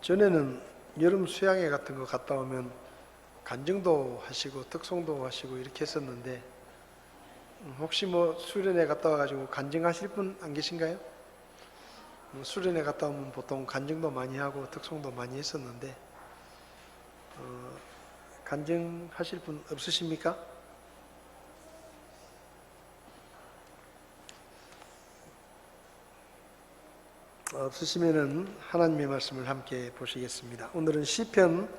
전에는 여름 수양회 같은 거 갔다 오면 간증도 하시고 특송도 하시고 이렇게 했었는데 혹시 뭐 수련회 갔다 와가지고 간증하실 분 안 계신가요? 수련회 갔다 오면 보통 간증도 많이 하고 특송도 많이 했었는데 간증하실 분 없으십니까? 없으시면은 하나님의 말씀을 함께 보시겠습니다. 오늘은 시편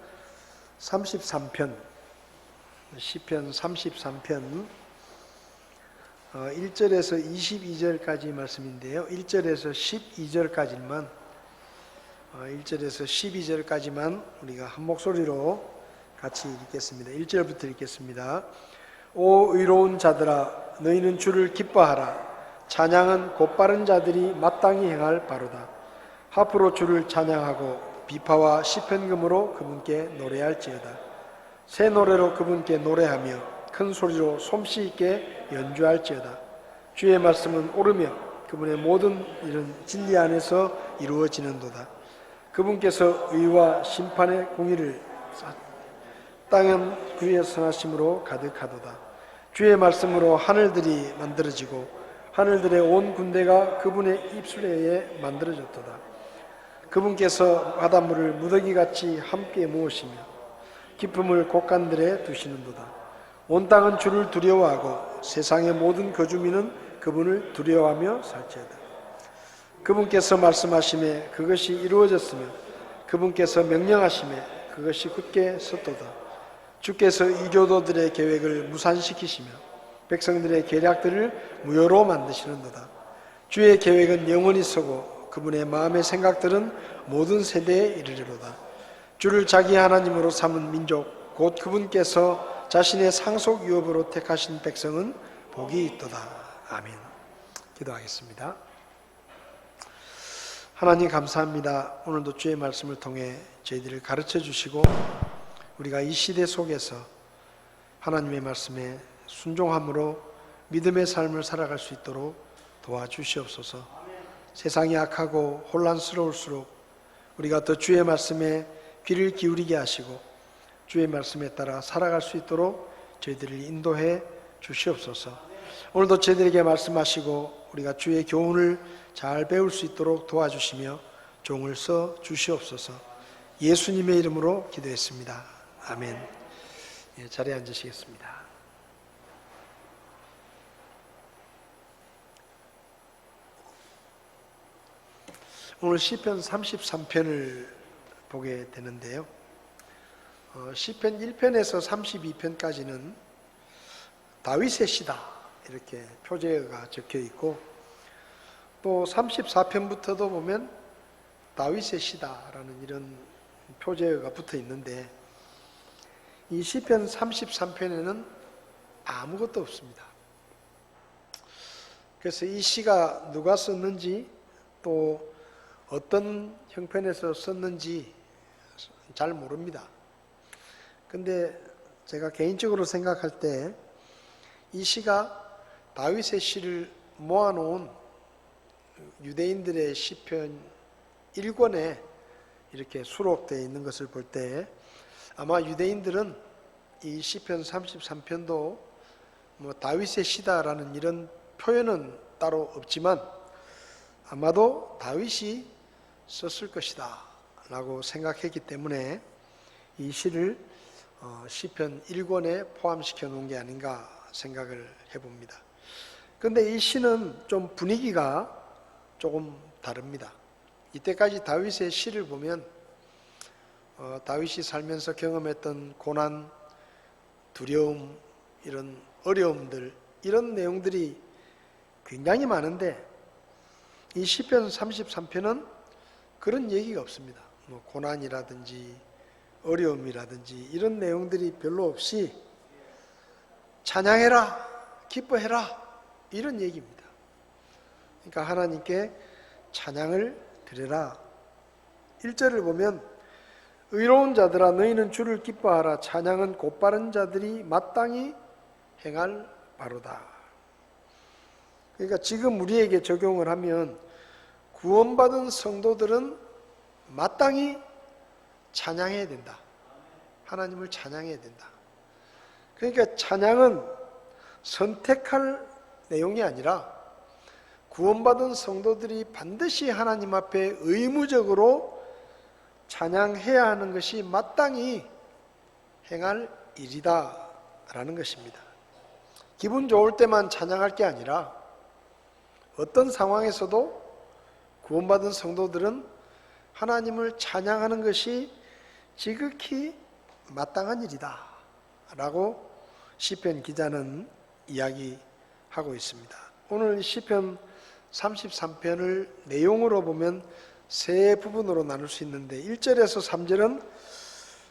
33편 1절에서 22절까지 말씀인데요. 1절에서 12절까지만 우리가 한 목소리로 같이 읽겠습니다. 1절부터 읽겠습니다. 오 의로운 자들아, 너희는 주를 기뻐하라. 찬양은 곧바른 자들이 마땅히 행할 바로다. 하프로 주를 찬양하고 비파와 시편금으로 그분께 노래할지어다. 새 노래로 그분께 노래하며 큰 소리로 솜씨 있게 연주할지어다. 주의 말씀은 옳으며 그분의 모든 일은 진리 안에서 이루어지는도다. 그분께서 의와 심판의 공의를 땅은 그의 선하심으로 가득하도다. 주의 말씀으로 하늘들이 만들어지고 하늘들의 온 군대가 그분의 입술에 만들어졌도다. 그분께서 바닷물을 무더기같이 함께 모으시며 깊음을 곳간들에 두시는도다. 온 땅은 주를 두려워하고 세상의 모든 거주민은 그분을 두려워하며 살지어다. 그분께서 말씀하시매 그것이 이루어졌으며 그분께서 명령하시매 그것이 굳게 섰도다. 주께서 이교도들의 계획을 무산시키시며 백성들의 계략들을 무효로 만드시는도다. 주의 계획은 영원히 서고 그분의 마음의 생각들은 모든 세대에 이르리로다. 주를 자기 하나님으로 삼은 민족 곧 그분께서 자신의 상속 유업으로 택하신 백성은 복이 있도다. 아멘. 기도하겠습니다. 하나님 감사합니다. 오늘도 주의 말씀을 통해 저희들을 가르쳐 주시고 우리가 이 시대 속에서 하나님의 말씀에 순종함으로 믿음의 삶을 살아갈 수 있도록 도와주시옵소서. 세상이 악하고 혼란스러울수록 우리가 더 주의 말씀에 귀를 기울이게 하시고 주의 말씀에 따라 살아갈 수 있도록 저희들을 인도해 주시옵소서. 오늘도 저희들에게 말씀하시고 우리가 주의 교훈을 잘 배울 수 있도록 도와주시며 종을 써 주시옵소서. 예수님의 이름으로 기도했습니다. 아멘. 자리에 앉으시겠습니다. 오늘 시편 33편을 보게 되는데요. 시편 1편에서 32편까지는 다윗의 시다 이렇게 표제어가 적혀 있고 또 34편부터도 보면 다윗의 시다라는 이런 표제어가 붙어 있는데 이 시편 33편에는 아무것도 없습니다. 그래서 이 시가 누가 썼는지 또 어떤 형편에서 썼는지 잘 모릅니다. 근데 제가 개인적으로 생각할 때 이 시가 다윗의 시를 모아놓은 유대인들의 시편 1권에 이렇게 수록되어 있는 것을 볼 때 아마 유대인들은 이 시편 33편도 뭐 다윗의 시다라는 이런 표현은 따로 없지만 아마도 다윗이 썼을 것이다 라고 생각했기 때문에 이 시를 시편 1권에 포함시켜 놓은 게 아닌가 생각을 해봅니다. 근데 이 시는 좀 분위기가 조금 다릅니다. 이때까지 다윗의 시를 보면 다윗이 살면서 경험했던 고난, 두려움, 이런 어려움들 이런 내용들이 굉장히 많은데 이 시편 33편은 그런 얘기가 없습니다. 뭐 고난이라든지 어려움이라든지 이런 내용들이 별로 없이 찬양해라, 기뻐해라 이런 얘기입니다. 그러니까 하나님께 찬양을 드려라. 1절을 보면 의로운 자들아 너희는 주를 기뻐하라. 찬양은 곧바른 자들이 마땅히 행할 바로다. 그러니까 지금 우리에게 적용을 하면 구원받은 성도들은 마땅히 찬양해야 된다. 하나님을 찬양해야 된다. 그러니까 찬양은 선택할 내용이 아니라 구원받은 성도들이 반드시 하나님 앞에 의무적으로 찬양해야 하는 것이 마땅히 행할 일이다 라는 것입니다. 기분 좋을 때만 찬양할 게 아니라 어떤 상황에서도 구원받은 성도들은 하나님을 찬양하는 것이 지극히 마땅한 일이다 라고 시편 기자는 이야기하고 있습니다. 오늘 시편 33편을 내용으로 보면 세 부분으로 나눌 수 있는데 1절에서 3절은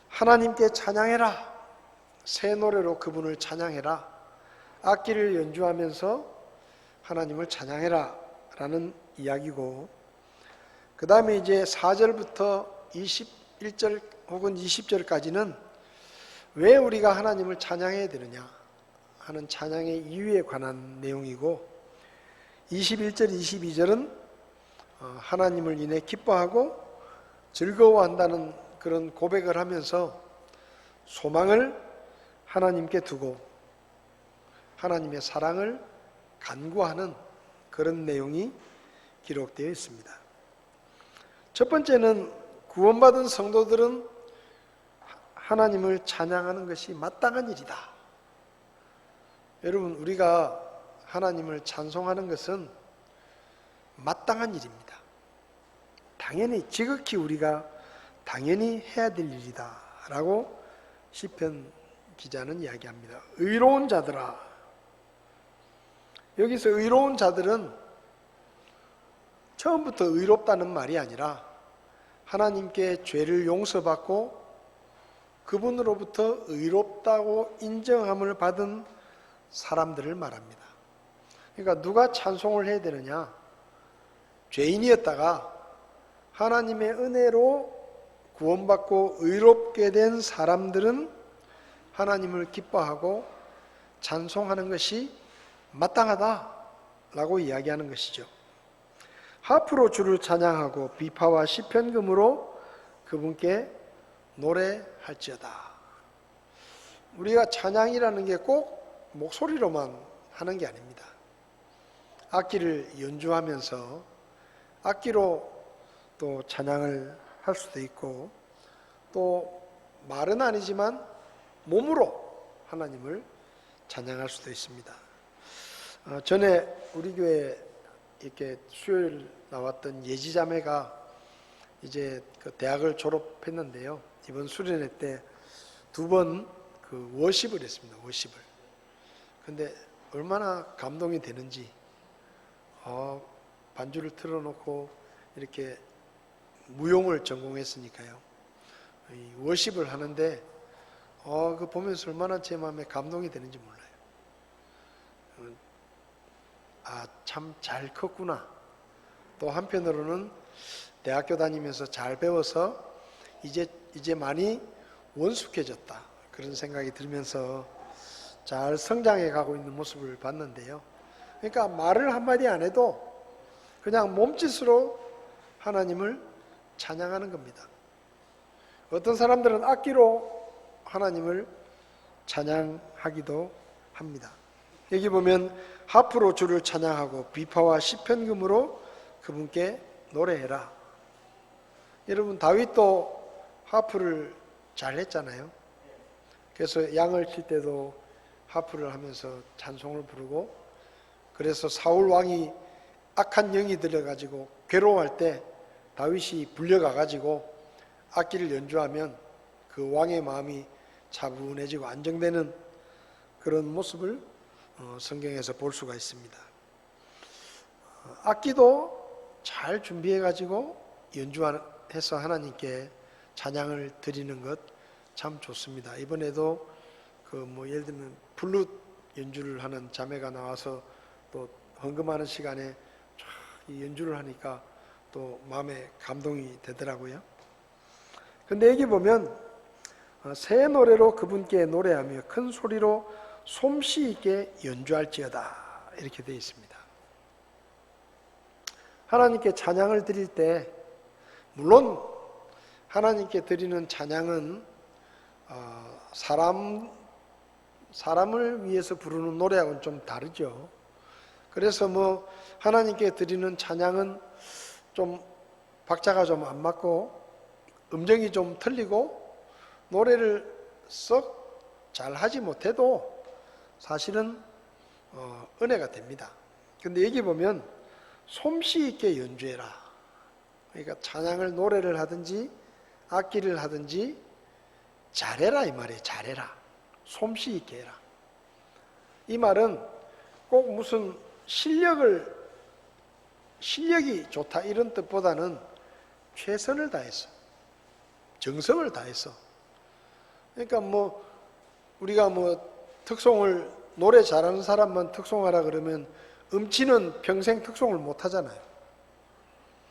하나님께 찬양해라, 새 노래로 그분을 찬양해라, 악기를 연주하면서 하나님을 찬양해라 라는 이야기고, 그 다음에 이제 4절부터 21절 혹은 20절까지는 왜 우리가 하나님을 찬양해야 되느냐 하는 찬양의 이유에 관한 내용이고, 21절, 22절은 하나님을 인해 기뻐하고 즐거워한다는 그런 고백을 하면서 소망을 하나님께 두고 하나님의 사랑을 간구하는 그런 내용이 기록되어 있습니다. 첫 번째는 구원받은 성도들은 하나님을 찬양하는 것이 마땅한 일이다. 여러분, 우리가 하나님을 찬송하는 것은 마땅한 일입니다. 당연히 지극히 우리가 당연히 해야 될 일이다 라고 시편 기자는 이야기합니다. 의로운 자들아, 여기서 의로운 자들은 처음부터 의롭다는 말이 아니라 하나님께 죄를 용서받고 그분으로부터 의롭다고 인정함을 받은 사람들을 말합니다. 그러니까 누가 찬송을 해야 되느냐? 죄인이었다가 하나님의 은혜로 구원받고 의롭게 된 사람들은 하나님을 기뻐하고 찬송하는 것이 마땅하다라고 이야기하는 것이죠. 하프로 주를 찬양하고 비파와 시편금으로 그분께 노래할지어다. 우리가 찬양이라는 게 꼭 목소리로만 하는 게 아닙니다. 악기를 연주하면서 악기로 또 찬양을 할 수도 있고, 또 말은 아니지만 몸으로 하나님을 찬양할 수도 있습니다. 전에 우리 교회 이렇게 수요일 나왔던 예지자매가 이제 그 대학을 졸업했는데요. 이번 수련회 때 2번 그 워십을 했습니다. 워십을. 근데 얼마나 감동이 되는지, 반주를 틀어놓고 이렇게 무용을 전공했으니까요. 이 워십을 하는데 그 보면서 얼마나 제 마음에 감동이 되는지 몰라요. 참 잘 컸구나. 또 한편으로는 대학교 다니면서 잘 배워서 이제 많이 원숙해졌다, 그런 생각이 들면서 잘 성장해 가고 있는 모습을 봤는데요. 그러니까 말을 한마디 안 해도 그냥 몸짓으로 하나님을 찬양하는 겁니다. 어떤 사람들은 악기로 하나님을 찬양하기도 합니다. 여기 보면 하프로 주를 찬양하고 비파와 시편금으로 그분께 노래해라. 여러분, 다윗도 하프를 잘 했잖아요. 그래서 양을 칠 때도 하프를 하면서 찬송을 부르고, 그래서 사울 왕이 악한 영이 들려가지고 괴로워할 때 다윗이 불려가가지고 악기를 연주하면 그 왕의 마음이 차분해지고 안정되는 그런 모습을 성경에서 볼 수가 있습니다. 악기도 잘 준비해가지고 연주해서 하나님께 찬양을 드리는 것 참 좋습니다. 이번에도 예를 들면 플룻 연주를 하는 자매가 나와서 또 헌금하는 시간에 쫙 연주를 하니까 또 마음에 감동이 되더라고요. 근데 여기 보면 새 노래로 그분께 노래하며 큰 소리로 솜씨 있게 연주할지어다, 이렇게 되어 있습니다. 하나님께 찬양을 드릴 때 물론 하나님께 드리는 찬양은 사람을 위해서 부르는 노래하고는 좀 다르죠. 그래서 뭐 하나님께 드리는 찬양은 좀 박자가 좀 안 맞고 음정이 좀 틀리고 노래를 썩 잘하지 못해도 사실은 은혜가 됩니다. 근데 여기 보면 솜씨 있게 연주해라. 그러니까 찬양을 노래를 하든지 악기를 하든지 잘해라 이 말이에요. 잘해라. 솜씨 있게 해라. 이 말은 꼭 무슨 실력이 좋다 이런 뜻보다는 최선을 다해서 정성을 다해서 그러니까 뭐 우리가 뭐 특송을 노래 잘하는 사람만 특송하라 그러면 음치는 평생 특송을 못 하잖아요.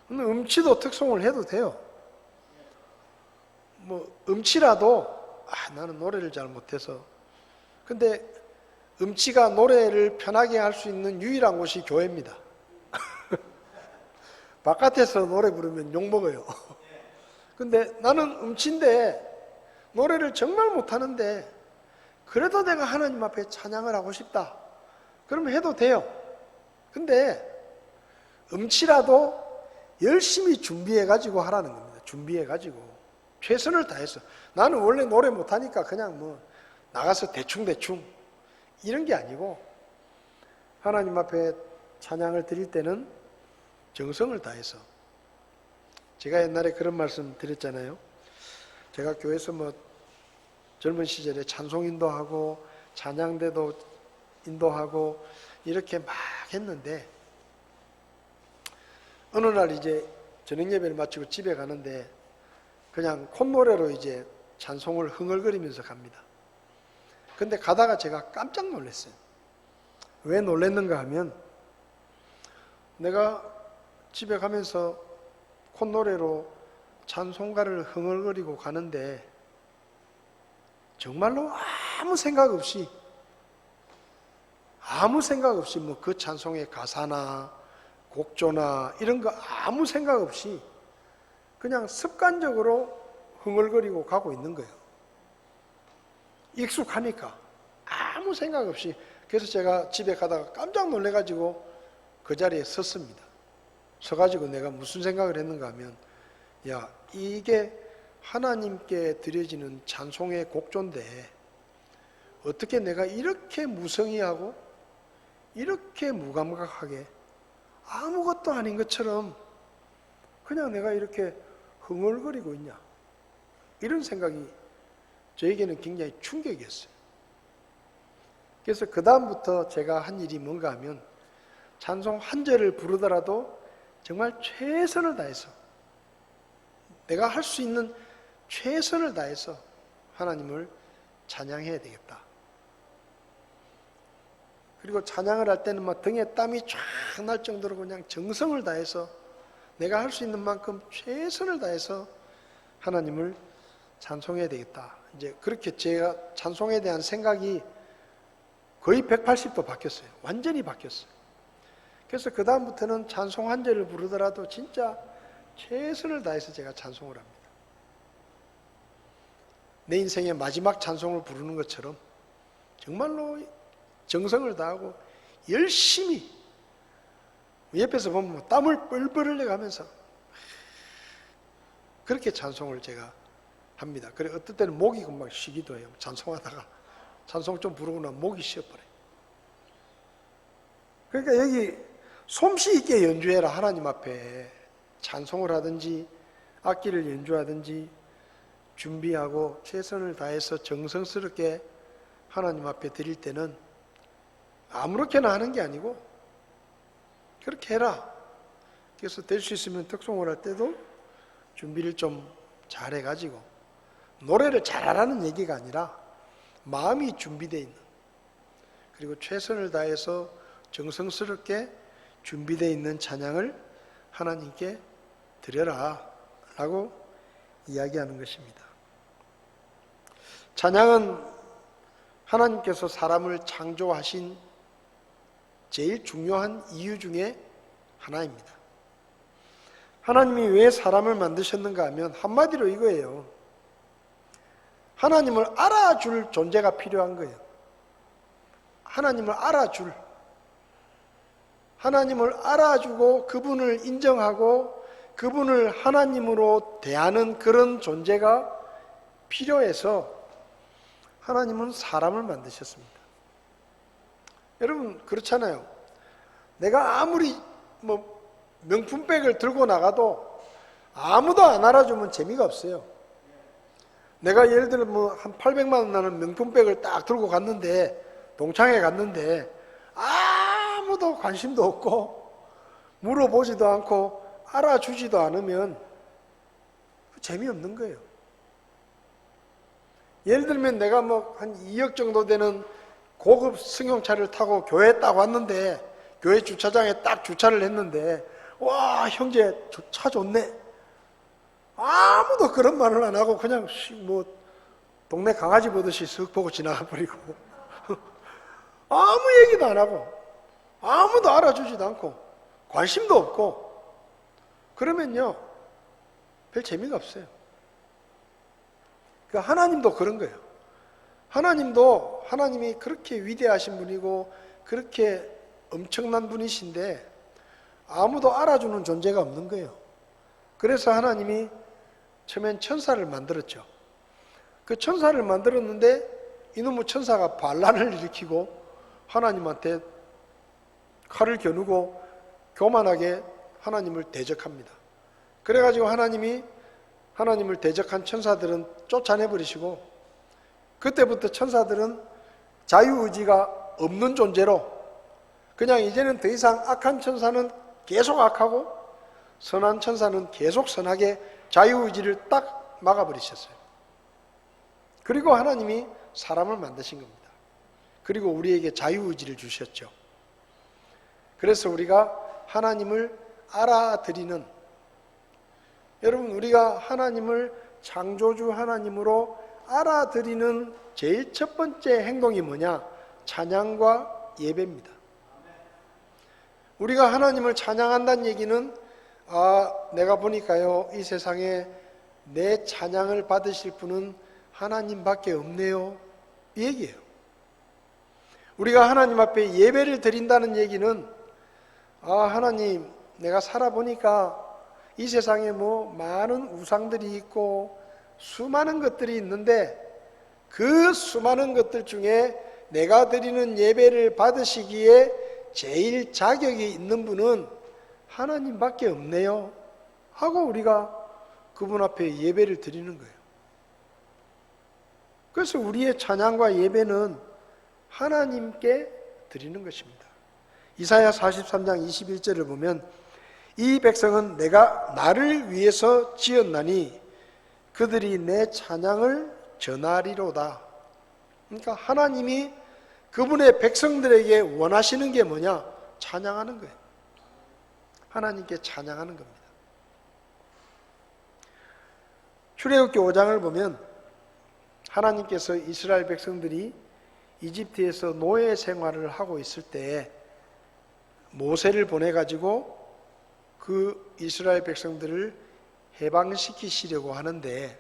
근데 음치도 특송을 해도 돼요. 뭐 음치라도 나는 노래를 잘 못해서 근데 음치가 노래를 편하게 할 수 있는 유일한 곳이 교회입니다. 바깥에서 노래 부르면 욕먹어요. 근데 나는 음치인데 노래를 정말 못하는데 그래도 내가 하나님 앞에 찬양을 하고 싶다. 그러면 해도 돼요. 근데 음치라도 열심히 준비해가지고 하라는 겁니다. 준비해가지고 최선을 다해서 나는 원래 노래 못하니까 그냥 뭐 나가서 대충 이런 게 아니고 하나님 앞에 찬양을 드릴 때는 정성을 다해서 제가 옛날에 그런 말씀 드렸잖아요. 제가 교회에서 뭐 젊은 시절에 찬송 인도하고 찬양대도 인도하고 이렇게 막 했는데 어느 날 이제 저녁 예배를 마치고 집에 가는데 그냥 콧노래로 이제 찬송을 흥얼거리면서 갑니다. 근데 가다가 제가 깜짝 놀랐어요. 왜 놀랐는가 하면 내가 집에 가면서 콧노래로 찬송가를 흥얼거리고 가는데 정말로 아무 생각 없이 뭐 그 찬송의 가사나 곡조나 이런 거 아무 생각 없이 그냥 습관적으로 흥얼거리고 가고 있는 거예요. 익숙하니까 아무 생각 없이. 그래서 제가 집에 가다가 깜짝 놀래가지고 그 자리에 섰습니다. 서가지고 내가 무슨 생각을 했는가 하면 야, 이게 하나님께 드려지는 찬송의 곡조인데 어떻게 내가 이렇게 무성의하고 이렇게 무감각하게 아무것도 아닌 것처럼 그냥 내가 이렇게 흥얼거리고 있냐, 이런 생각이 저에게는 굉장히 충격이었어요. 그래서 그 다음부터 제가 한 일이 뭔가 하면 찬송 한 절을 부르더라도 정말 최선을 다해서 내가 할 수 있는 최선을 다해서 하나님을 찬양해야 되겠다. 그리고 찬양을 할 때는 막 등에 땀이 쫙 날 정도로 그냥 정성을 다해서 내가 할 수 있는 만큼 최선을 다해서 하나님을 찬송해야 되겠다. 이제 그렇게 제가 찬송에 대한 생각이 거의 180도 바뀌었어요. 완전히 바뀌었어요. 그래서 그 다음부터는 찬송 한 절을 부르더라도 진짜 최선을 다해서 제가 찬송을 합니다. 내 인생의 마지막 찬송을 부르는 것처럼 정말로 정성을 다하고 열심히 옆에서 보면 땀을 뻘뻘 흘려가면서 그렇게 찬송을 제가 합니다. 그래 어떨 때는 목이 금방 쉬기도 해요. 찬송하다가 찬송 좀 부르고 나면 목이 쉬어버려요. 그러니까 여기 솜씨 있게 연주해라. 하나님 앞에 찬송을 하든지 악기를 연주하든지 준비하고 최선을 다해서 정성스럽게 하나님 앞에 드릴 때는 아무렇게나 하는 게 아니고 그렇게 해라. 그래서 될 수 있으면 특송을 할 때도 준비를 좀 잘해가지고 노래를 잘하라는 얘기가 아니라 마음이 준비되어 있는, 그리고 최선을 다해서 정성스럽게 준비되어 있는 찬양을 하나님께 드려라 라고 이야기하는 것입니다. 찬양은 하나님께서 사람을 창조하신 제일 중요한 이유 중에 하나입니다. 하나님이 왜 사람을 만드셨는가 하면 한마디로 이거예요. 하나님을 알아줄 존재가 필요한 거예요. 하나님을 알아줄, 하나님을 알아주고 그분을 인정하고 그분을 하나님으로 대하는 그런 존재가 필요해서 하나님은 사람을 만드셨습니다. 여러분 그렇잖아요. 내가 아무리 명품백을 들고 나가도 아무도 안 알아주면 재미가 없어요. 내가 예를 들어 한 800만 원 나는 명품백을 딱 들고 갔는데, 동창회 갔는데 아무도 관심도 없고 물어보지도 않고 알아주지도 않으면 재미없는 거예요. 예를 들면 내가 한 2억 정도 되는 고급 승용차를 타고 교회에 딱 왔는데, 교회 주차장에 딱 주차를 했는데, 와 형제 차 좋네. 아무도 그런 말을 안 하고 그냥 동네 강아지 보듯이 쓱 보고 지나가 버리고 아무 얘기도 안 하고 아무도 알아주지도 않고 관심도 없고 그러면요 별 재미가 없어요. 그러니까 하나님도 그런 거예요. 하나님이 그렇게 위대하신 분이고 그렇게 엄청난 분이신데 아무도 알아주는 존재가 없는 거예요. 그래서 하나님이 처음엔 천사를 만들었죠. 그 천사를 만들었는데 이놈의 천사가 반란을 일으키고 하나님한테 칼을 겨누고 교만하게 하나님을 대적합니다. 그래가지고 하나님을 대적한 천사들은 쫓아내버리시고, 그때부터 천사들은 자유의지가 없는 존재로 그냥 이제는 더 이상 악한 천사는 계속 악하고 선한 천사는 계속 선하게 자유의지를 딱 막아버리셨어요. 그리고 하나님이 사람을 만드신 겁니다. 그리고 우리에게 자유의지를 주셨죠. 그래서 우리가 하나님을 알아들이는, 여러분 우리가 하나님을 창조주 하나님으로 알아들이는 제일 첫 번째 행동이 뭐냐? 찬양과 예배입니다. 우리가 하나님을 찬양한다는 얘기는 내가 보니까요 이 세상에 내 찬양을 받으실 분은 하나님밖에 없네요, 이 얘기예요. 우리가 하나님 앞에 예배를 드린다는 얘기는 하나님 내가 살아보니까 이 세상에 많은 우상들이 있고 수많은 것들이 있는데 그 수많은 것들 중에 내가 드리는 예배를 받으시기에 제일 자격이 있는 분은 하나님밖에 없네요 하고 우리가 그분 앞에 예배를 드리는 거예요. 그래서 우리의 찬양과 예배는 하나님께 드리는 것입니다. 이사야 43장 21절을 보면 이 백성은 내가 나를 위해서 지었나니 그들이 내 찬양을 전하리로다. 그러니까 하나님이 그분의 백성들에게 원하시는 게 뭐냐? 찬양하는 거예요. 하나님께 찬양하는 겁니다. 출애굽기 5장을 보면 하나님께서 이스라엘 백성들이 이집트에서 노예 생활을 하고 있을 때 모세를 보내가지고 그 이스라엘 백성들을 해방시키시려고 하는데,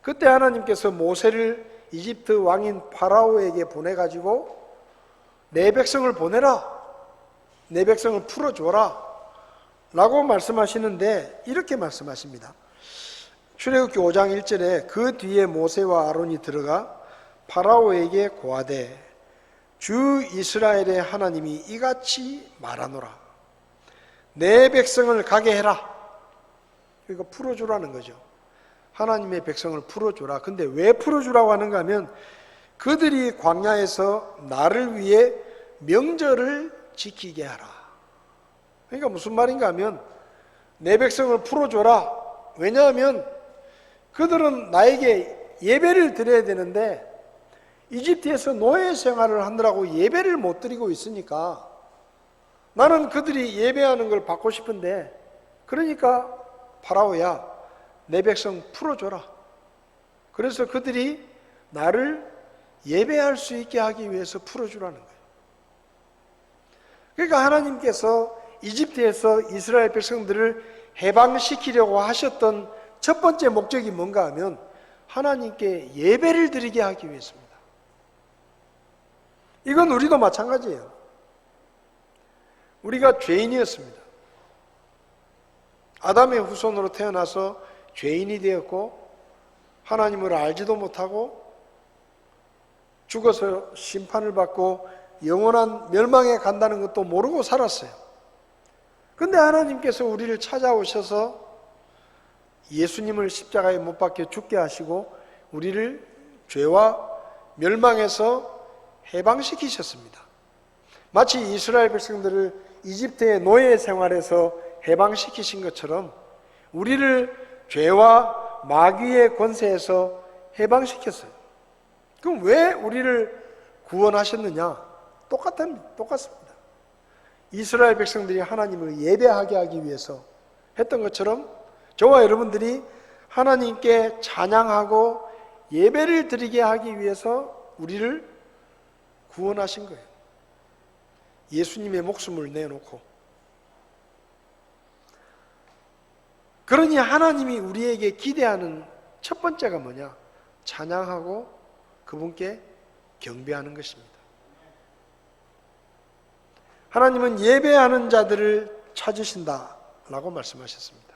그때 하나님께서 모세를 이집트 왕인 파라오에게 보내가지고 내 백성을 보내라, 내 백성을 풀어줘라 라고 말씀하시는데 이렇게 말씀하십니다. 출애굽기 5장 1절에 그 뒤에 모세와 아론이 들어가 파라오에게 고하되 주 이스라엘의 하나님이 이같이 말하노라. 내 백성을 가게 해라. 그러니까 풀어주라는 거죠. 하나님의 백성을 풀어주라. 근데 왜 풀어주라고 하는가 하면 그들이 광야에서 나를 위해 명절을 지키게 하라. 그러니까 무슨 말인가 하면 내 백성을 풀어줘라. 왜냐하면 그들은 나에게 예배를 드려야 되는데 이집트에서 노예 생활을 하느라고 예배를 못 드리고 있으니까 나는 그들이 예배하는 걸 받고 싶은데, 그러니까 파라오야 내 백성 풀어줘라. 그래서 그들이 나를 예배할 수 있게 하기 위해서 풀어주라는 거예요. 그러니까 하나님께서 이집트에서 이스라엘 백성들을 해방시키려고 하셨던 첫 번째 목적이 뭔가 하면 하나님께 예배를 드리게 하기 위해서입니다. 이건 우리도 마찬가지예요. 우리가 죄인이었습니다. 아담의 후손으로 태어나서 죄인이 되었고 하나님을 알지도 못하고 죽어서 심판을 받고 영원한 멸망에 간다는 것도 모르고 살았어요. 근데 하나님께서 우리를 찾아오셔서 예수님을 십자가에 못 박혀 죽게 하시고 우리를 죄와 멸망에서 해방시키셨습니다. 마치 이스라엘 백성들을 이집트의 노예 생활에서 해방시키신 것처럼 우리를 죄와 마귀의 권세에서 해방시켰어요. 그럼 왜 우리를 구원하셨느냐? 똑같습니다. 이스라엘 백성들이 하나님을 예배하게 하기 위해서 했던 것처럼 저와 여러분들이 하나님께 찬양하고 예배를 드리게 하기 위해서 우리를 구원하신 거예요. 예수님의 목숨을 내놓고. 그러니 하나님이 우리에게 기대하는 첫 번째가 뭐냐? 찬양하고 그분께 경배하는 것입니다. 하나님은 예배하는 자들을 찾으신다라고 말씀하셨습니다.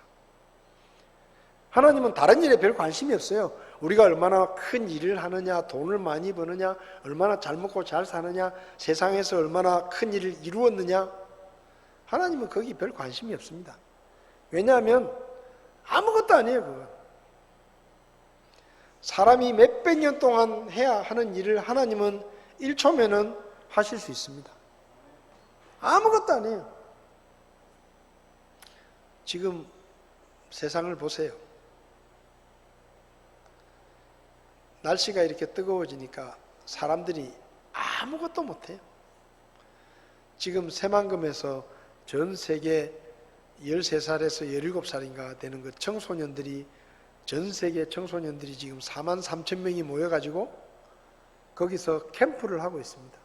하나님은 다른 일에 별 관심이 없어요. 우리가 얼마나 큰 일을 하느냐, 돈을 많이 버느냐, 얼마나 잘 먹고 잘 사느냐, 세상에서 얼마나 큰 일을 이루었느냐, 하나님은 거기 별 관심이 없습니다. 왜냐하면 아무것도 아니에요, 그건. 사람이 몇백 년 동안 해야 하는 일을 하나님은 1초면은 하실 수 있습니다. 아무것도 아니에요. 지금 세상을 보세요. 날씨가 이렇게 뜨거워지니까 사람들이 아무것도 못해요. 지금 새만금에서 전 세계 13살에서 17살인가 되는 그 청소년들이, 전 세계 청소년들이 지금 43,000명이 모여가지고 거기서 캠프를 하고 있습니다.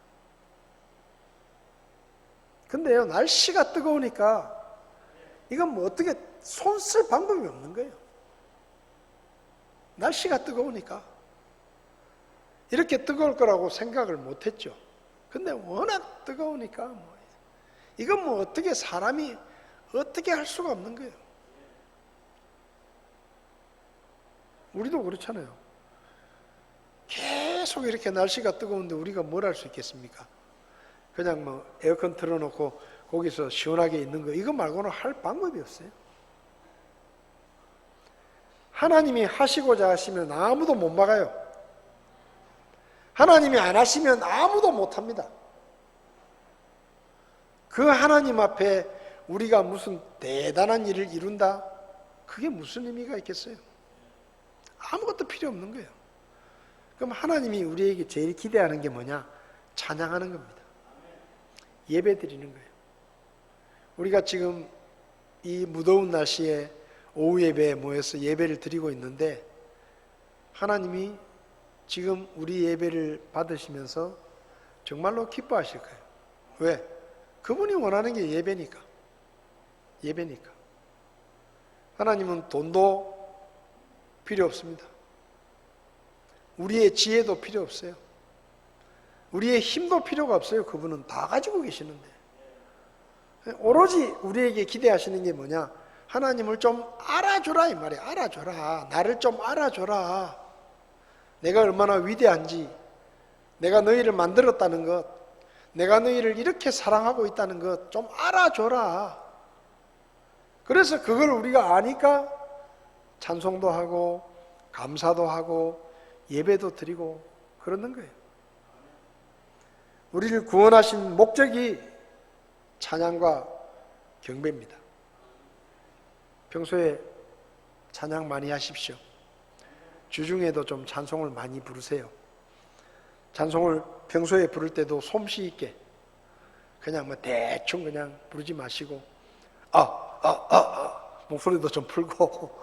근데요, 날씨가 뜨거우니까 이건 뭐 어떻게 손 쓸 방법이 없는 거예요. 날씨가 뜨거우니까. 이렇게 뜨거울 거라고 생각을 못 했죠. 근데 워낙 뜨거우니까 이건 뭐 어떻게 사람이 어떻게 할 수가 없는 거예요. 우리도 그렇잖아요. 계속 이렇게 날씨가 뜨거운데 우리가 뭘 할 수 있겠습니까? 그냥 뭐 에어컨 틀어놓고 거기서 시원하게 있는 거, 이거 말고는 할 방법이 없어요. 하나님이 하시고자 하시면 아무도 못 막아요. 하나님이 안 하시면 아무도 못 합니다. 그 하나님 앞에 우리가 무슨 대단한 일을 이룬다? 그게 무슨 의미가 있겠어요? 아무것도 필요 없는 거예요. 그럼 하나님이 우리에게 제일 기대하는 게 뭐냐? 찬양하는 겁니다. 예배 드리는 거예요. 우리가 지금 이 무더운 날씨에 오후 예배에 모여서 예배를 드리고 있는데 하나님이 지금 우리 예배를 받으시면서 정말로 기뻐하실 거예요. 왜? 그분이 원하는 게 예배니까. 예배니까. 하나님은 돈도 필요 없습니다. 우리의 지혜도 필요 없어요. 우리의 힘도 필요가 없어요. 그분은 다 가지고 계시는데. 오로지 우리에게 기대하시는 게 뭐냐? 하나님을 좀 알아줘라 이 말이에요. 알아줘라. 나를 좀 알아줘라. 내가 얼마나 위대한지, 내가 너희를 만들었다는 것, 내가 너희를 이렇게 사랑하고 있다는 것 좀 알아줘라. 그래서 그걸 우리가 아니까 찬송도 하고 감사도 하고 예배도 드리고 그러는 거예요. 우리를 구원하신 목적이 찬양과 경배입니다. 평소에 찬양 많이 하십시오. 주중에도 좀 찬송을 많이 부르세요. 찬송을 평소에 부를 때도 솜씨 있게 그냥 뭐 대충 그냥 부르지 마시고 목소리도 좀 풀고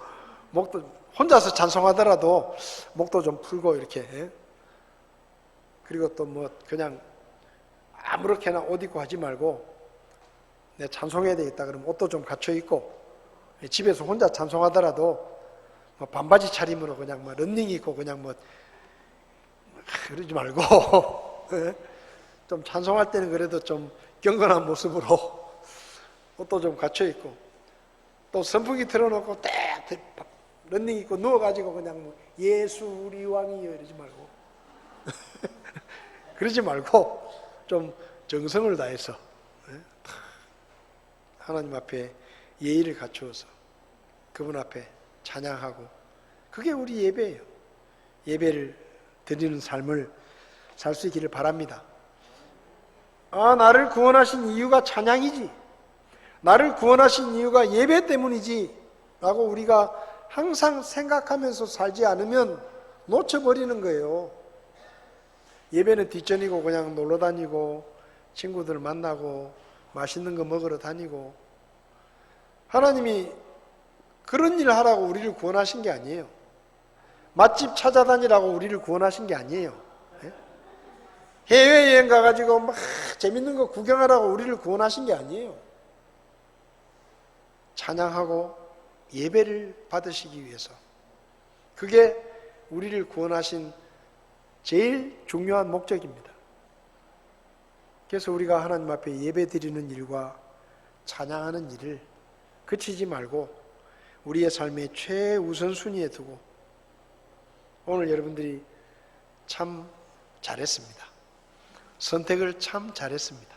목도 혼자서 찬송하더라도 목도 좀 풀고 이렇게. 그리고 또 뭐 그냥 아무렇게나 옷 입고 하지 말고 내 찬송해야 되겠다 그러면 옷도 좀 갖춰 입고 집에서 혼자 찬송하더라도 뭐 반바지 차림으로 그냥 뭐 런닝 입고 그냥 뭐 그러지 말고 좀 찬송할 때는 그래도 좀 경건한 모습으로 옷도 좀 갖춰 입고 또 선풍기 틀어놓고 딱 런닝 입고 누워가지고 그냥 뭐 예수 우리 왕이여 이러지 말고 그러지 말고 좀 정성을 다해서 하나님 앞에 예의를 갖추어서 그분 앞에 찬양하고 그게 우리 예배예요. 예배를 드리는 삶을 살 수 있기를 바랍니다. 나를 구원하신 이유가 찬양이지, 나를 구원하신 이유가 예배 때문이지 라고 우리가 항상 생각하면서 살지 않으면 놓쳐버리는 거예요. 예배는 뒷전이고 그냥 놀러 다니고 친구들 만나고 맛있는 거 먹으러 다니고, 하나님이 그런 일을 하라고 우리를 구원하신 게 아니에요. 맛집 찾아다니라고 우리를 구원하신 게 아니에요. 해외여행 가가지고 막 재밌는 거 구경하라고 우리를 구원하신 게 아니에요. 찬양하고 예배를 받으시기 위해서, 그게 우리를 구원하신 제일 중요한 목적입니다. 그래서 우리가 하나님 앞에 예배 드리는 일과 찬양하는 일을 그치지 말고 우리의 삶의 최우선순위에 두고, 오늘 여러분들이 참 잘했습니다. 선택을 참 잘했습니다.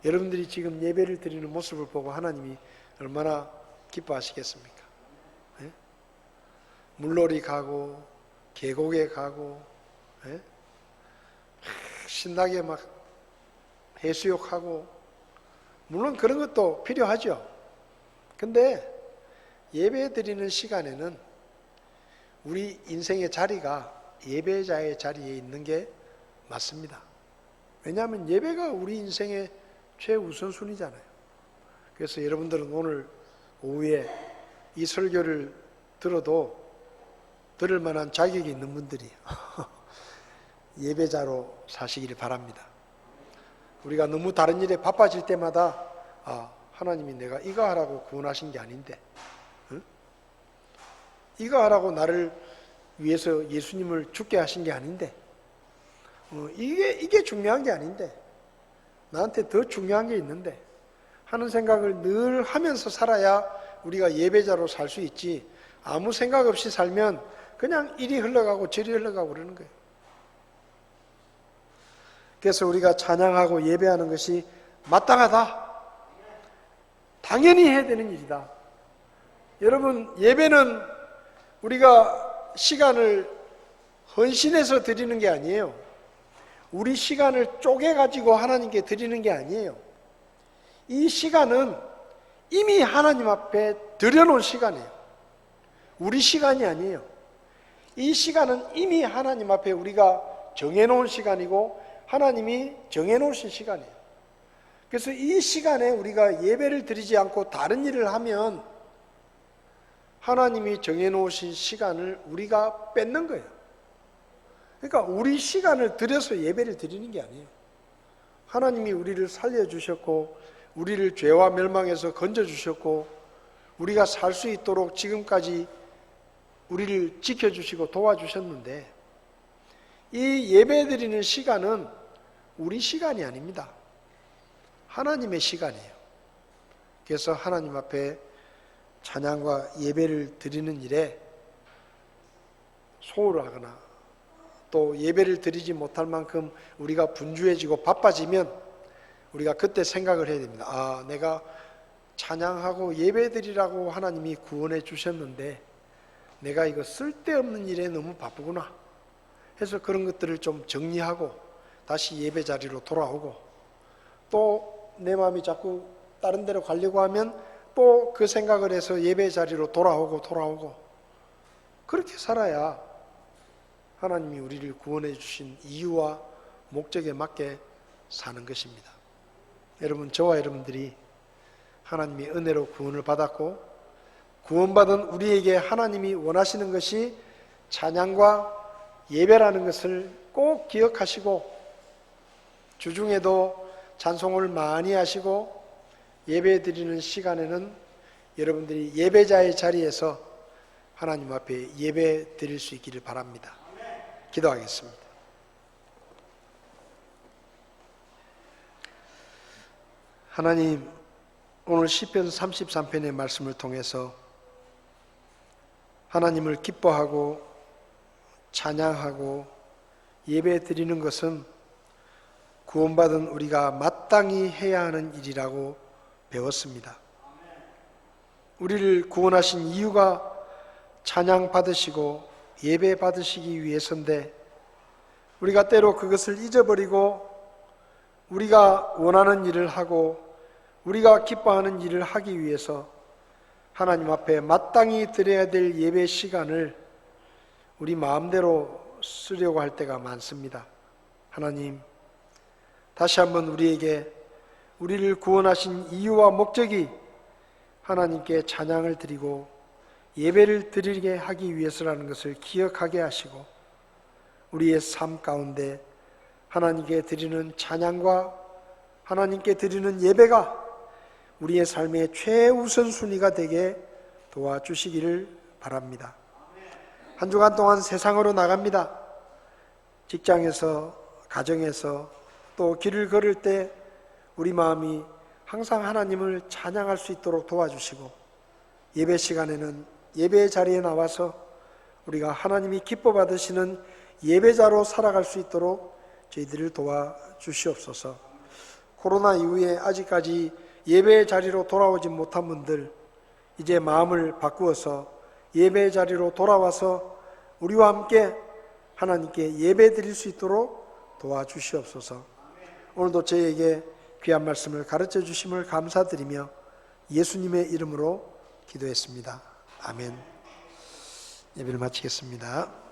여러분들이 지금 예배를 드리는 모습을 보고 하나님이 얼마나 기뻐하시겠습니까? 네? 물놀이 가고 계곡에 가고 네? 신나게 막 해수욕하고, 물론 그런 것도 필요하죠. 근데 예배 드리는 시간에는 우리 인생의 자리가 예배자의 자리에 있는 게 맞습니다. 왜냐하면 예배가 우리 인생의 최우선순위잖아요. 그래서 여러분들은 오늘 오후에 이 설교를 들어도 들을 만한 자격이 있는 분들이 예배자로 사시기를 바랍니다. 우리가 너무 다른 일에 바빠질 때마다 하나님이 내가 이거 하라고 구원하신 게 아닌데, 이거 하라고 나를 위해서 예수님을 죽게 하신 게 아닌데, 이게 중요한 게 아닌데, 나한테 더 중요한 게 있는데 하는 생각을 늘 하면서 살아야 우리가 예배자로 살 수 있지, 아무 생각 없이 살면 그냥 이리 흘러가고 저리 흘러가고 그러는 거예요. 그래서 우리가 찬양하고 예배하는 것이 마땅하다, 당연히 해야 되는 일이다. 여러분, 예배는 우리가 시간을 헌신해서 드리는 게 아니에요. 우리 시간을 쪼개가지고 하나님께 드리는 게 아니에요. 이 시간은 이미 하나님 앞에 드려놓은 시간이에요. 우리 시간이 아니에요. 이 시간은 이미 하나님 앞에 우리가 정해놓은 시간이고 하나님이 정해놓으신 시간이에요. 그래서 이 시간에 우리가 예배를 드리지 않고 다른 일을 하면 하나님이 정해놓으신 시간을 우리가 뺏는 거예요. 그러니까 우리 시간을 들여서 예배를 드리는 게 아니에요. 하나님이 우리를 살려주셨고 우리를 죄와 멸망에서 건져주셨고 우리가 살 수 있도록 지금까지 우리를 지켜주시고 도와주셨는데, 이 예배 드리는 시간은 우리 시간이 아닙니다. 하나님의 시간이에요. 그래서 하나님 앞에 찬양과 예배를 드리는 일에 소홀하거나 또 예배를 드리지 못할 만큼 우리가 분주해지고 바빠지면 우리가 그때 생각을 해야 됩니다. 내가 찬양하고 예배 드리라고 하나님이 구원해 주셨는데 내가 이거 쓸데없는 일에 너무 바쁘구나 해서 그런 것들을 좀 정리하고 다시 예배 자리로 돌아오고, 또 내 마음이 자꾸 다른 데로 가려고 하면 또 그 생각을 해서 예배 자리로 돌아오고 그렇게 살아야 하나님이 우리를 구원해 주신 이유와 목적에 맞게 사는 것입니다. 여러분, 저와 여러분들이 하나님의 은혜로 구원을 받았고 구원받은 우리에게 하나님이 원하시는 것이 찬양과 예배라는 것을 꼭 기억하시고, 주중에도 찬송을 많이 하시고 예배 드리는 시간에는 여러분들이 예배자의 자리에서 하나님 앞에 예배 드릴 수 있기를 바랍니다. 기도하겠습니다. 하나님, 오늘 시편 33편의 말씀을 통해서 하나님을 기뻐하고 찬양하고 예배 드리는 것은 구원받은 우리가 마땅히 해야 하는 일이라고 배웠습니다. 우리를 구원하신 이유가 찬양 받으시고 예배 받으시기 위해서인데 우리가 때로 그것을 잊어버리고 우리가 원하는 일을 하고 우리가 기뻐하는 일을 하기 위해서 하나님 앞에 마땅히 드려야 될 예배 시간을 우리 마음대로 쓰려고 할 때가 많습니다. 하나님, 다시 한번 우리에게 우리를 구원하신 이유와 목적이 하나님께 찬양을 드리고 예배를 드리게 하기 위해서라는 것을 기억하게 하시고 우리의 삶 가운데 하나님께 드리는 찬양과 하나님께 드리는 예배가 우리의 삶의 최우선순위가 되게 도와주시기를 바랍니다. 한 주간 동안 세상으로 나갑니다. 직장에서, 가정에서, 또 길을 걸을 때 우리 마음이 항상 하나님을 찬양할 수 있도록 도와주시고 예배 시간에는 예배 자리에 나와서 우리가 하나님이 기뻐 받으시는 예배자로 살아갈 수 있도록 저희들을 도와주시옵소서. 코로나 이후에 아직까지 예배 자리로 돌아오지 못한 분들, 이제 마음을 바꾸어서 예배 자리로 돌아와서 우리와 함께 하나님께 예배 드릴 수 있도록 도와주시옵소서. 오늘도 저희에게 귀한 말씀을 가르쳐 주심을 감사드리며 예수님의 이름으로 기도했습니다. 아멘. 예배를 마치겠습니다.